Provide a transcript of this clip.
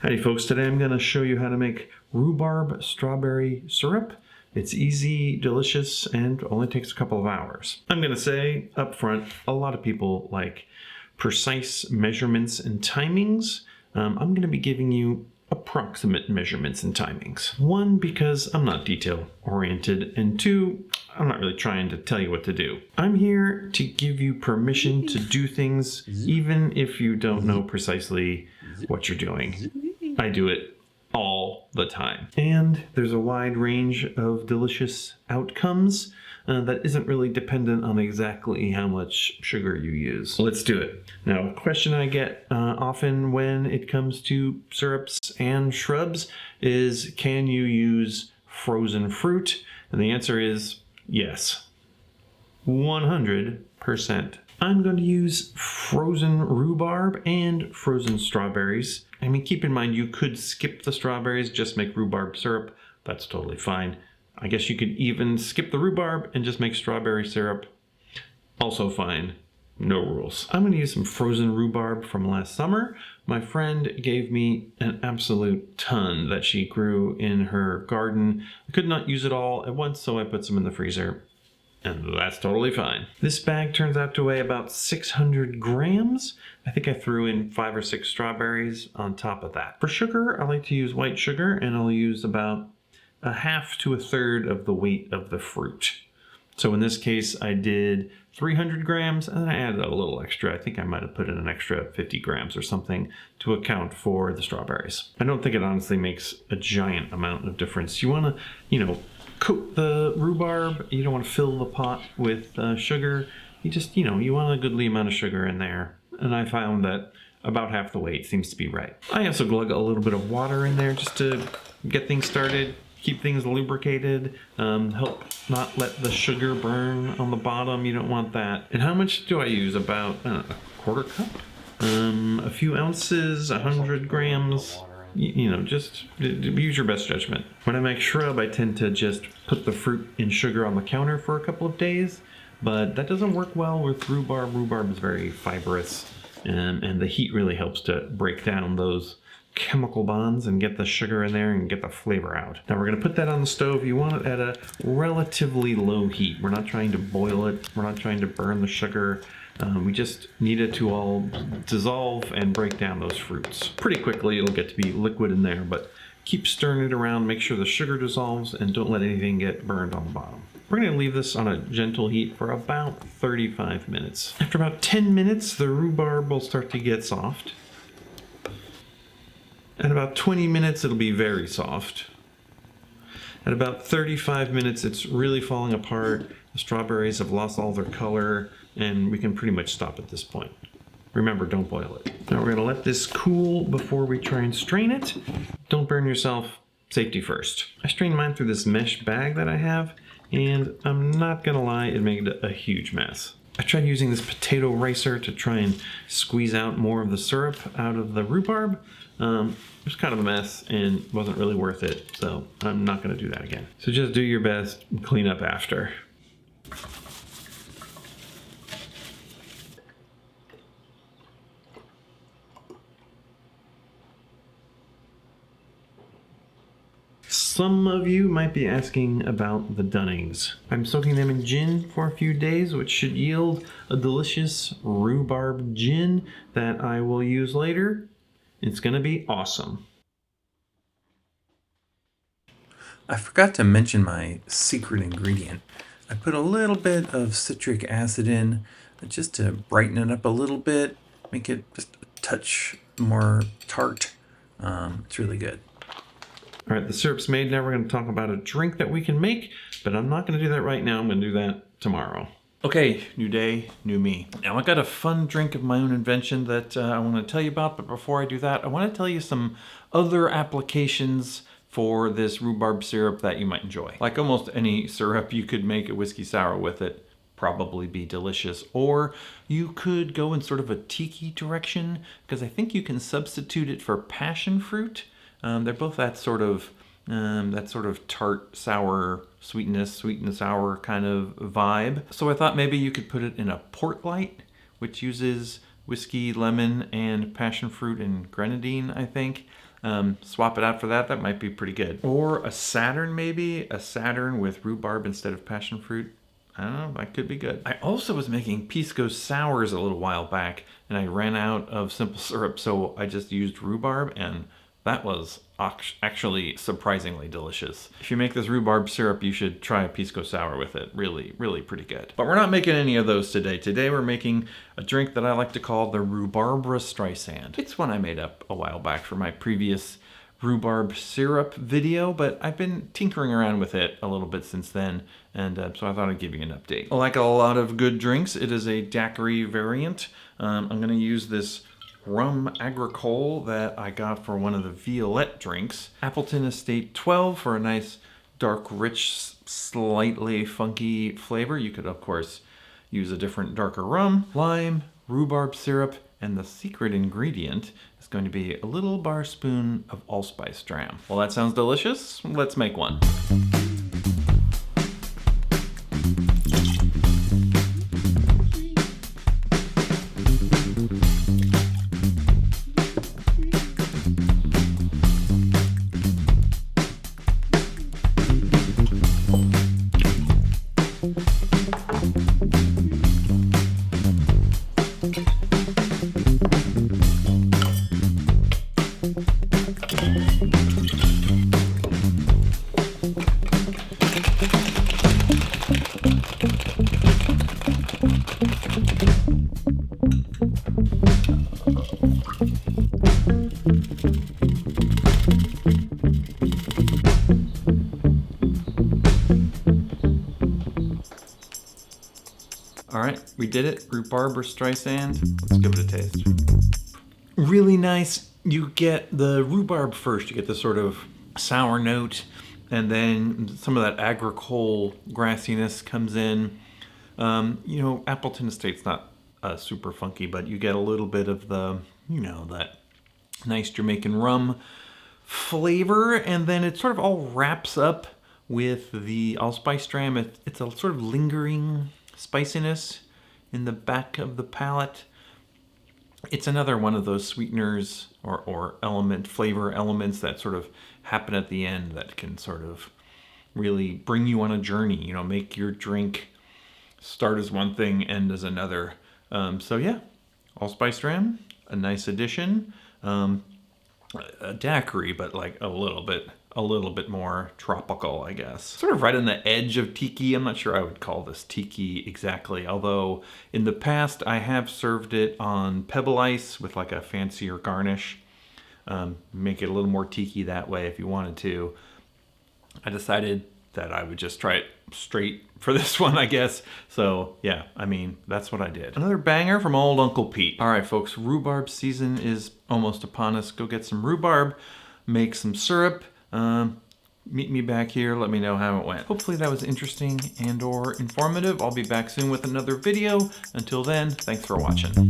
Howdy folks, today I'm going to show you how to make rhubarb strawberry syrup. It's easy, delicious, and only takes a couple of hours. I'm going to say up front, a lot of people like precise measurements and timings. I'm going to be giving you approximate measurements and timings. One, because I'm not detail oriented, and two, I'm not really trying to tell you what to do. I'm here to give you permission to do things even if you don't know precisely what you're doing. I do it all the time. And there's a wide range of delicious outcomes that isn't really dependent on exactly how much sugar you use. Let's do it. Now, a question I get often when it comes to syrups and shrubs is, can you use frozen fruit? And the answer is yes, 100%. I'm going to use frozen rhubarb and frozen strawberries. I mean, keep in mind, you could skip the strawberries, just make rhubarb syrup. That's totally fine. I guess you could even skip the rhubarb and just make strawberry syrup. Also fine. No rules. I'm going to use some frozen rhubarb from last summer. My friend gave me an absolute ton that she grew in her garden. I could not use it all at once, so I put some in the freezer. And that's totally fine. This bag turns out to weigh about 600 grams. I think I threw in 5 or 6 strawberries on top of that. For sugar, I like to use white sugar, and I'll use about a half to a third of the weight of the fruit. So in this case, I did 300 grams, and then I added a little extra. I think I might have put in an extra 50 grams or something to account for the strawberries. I don't think it honestly makes a giant amount of difference. You want to, coat the rhubarb. You don't want to fill the pot with sugar. You just, you want a goodly amount of sugar in there. And I found that about half the weight seems to be right. I also glug a little bit of water in there just to get things started, keep things lubricated, help not let the sugar burn on the bottom. You don't want that. And how much do I use? About a quarter cup? A few ounces, 100 grams. Just use your best judgment. When I make shrub, I tend to just put the fruit in sugar on the counter for a couple of days, but that doesn't work well with rhubarb. Rhubarb is very fibrous, and the heat really helps to break down those chemical bonds and get the sugar in there and get the flavor out. Now we're going to put that on the stove. You want it at a relatively low heat. We're not trying to boil it. We're not trying to burn the sugar. We just need it to all dissolve and break down those fruits. Pretty quickly it'll get to be liquid in there, but keep stirring it around, make sure the sugar dissolves, and don't let anything get burned on the bottom. We're going to leave this on a gentle heat for about 35 minutes. After about 10 minutes, the rhubarb will start to get soft. At about 20 minutes, it'll be very soft. At about 35 minutes, it's really falling apart. The strawberries have lost all their color, and we can pretty much stop at this point. Remember, don't boil it. Now we're going to let this cool before we try and strain it. Don't burn yourself. Safety first. I strained mine through this mesh bag that I have, and I'm not going to lie, it made a huge mess. I tried using this potato ricer to try and squeeze out more of the syrup out of the rhubarb. It was kind of a mess and wasn't really worth it, so I'm not going to do that again. So just do your best and clean up after. Some of you might be asking about the Dunnings. I'm soaking them in gin for a few days, which should yield a delicious rhubarb gin that I will use later. It's gonna be awesome. I forgot to mention my secret ingredient. I put a little bit of citric acid in just to brighten it up a little bit, make it just a touch more tart. It's really good. All right, the syrup's made. Now we're going to talk about a drink that we can make, but I'm not going to do that right now. I'm going to do that tomorrow. Okay, new day, new me. Now I got a fun drink of my own invention that I want to tell you about, but before I do that, I want to tell you some other applications for this rhubarb syrup that you might enjoy. Like almost any syrup, you could make a whiskey sour with it, probably be delicious, or you could go in sort of a tiki direction, because I think you can substitute it for passion fruit. They're both that sort of tart, sour, sweet and sour kind of vibe. So I thought maybe you could put it in a port light, which uses whiskey, lemon, and passion fruit and grenadine, I think. swap it out for that. That might be pretty good. Or a Saturn maybe, a Saturn with rhubarb instead of passion fruit. I don't know, that could be good. I also was making pisco sours a little while back, and I ran out of simple syrup, so I just used rhubarb, and that was actually surprisingly delicious. If you make this rhubarb syrup, you should try a pisco sour with it. Really, really pretty good. But we're not making any of those today. Today we're making a drink that I like to call the Rhubarbra Streisand. It's one I made up a while back for my previous rhubarb syrup video, but I've been tinkering around with it a little bit since then, and so I thought I'd give you an update. Like a lot of good drinks, it is a daiquiri variant. I'm going to use this rum Agricole that I got for one of the Violette drinks. Appleton Estate 12 for a nice dark, rich, slightly funky flavor. You could, of course, use a different darker rum. Lime, rhubarb syrup, and the secret ingredient is going to be a little bar spoon of Allspice Dram. Well, that sounds delicious. Let's make one. All right, we did it. Rhubarbra Streisand. Let's give it a taste. Really nice. You get the rhubarb first. You get this sort of sour note, and then some of that agricole grassiness comes in. You know, Appleton Estate's not super funky, but you get a little bit of the, you know, that nice Jamaican rum flavor, and then it sort of all wraps up with the Allspice Dram. It's a sort of lingering spiciness in the back of the palate. It's another one of those sweeteners or flavor elements that sort of happen at the end that can sort of really bring you on a journey, you know, make your drink start as one thing, end as another. So yeah, Allspice Dram, a nice addition. A daiquiri, but like a little bit more tropical, I guess. Sort of right on the edge of tiki. I'm not sure I would call this tiki exactly, although in the past I have served it on pebble ice with like a fancier garnish. Make it a little more tiki that way if you wanted to. I decided that I would just try it straight for this one, I guess. So yeah, I mean, that's what I did. Another banger from old Uncle Pete. All right, folks, rhubarb season is almost upon us. Go get some rhubarb, make some syrup. Meet me back here. Let me know how it went. Hopefully that was interesting and or informative. I'll be back soon with another video. Until then, thanks for watching.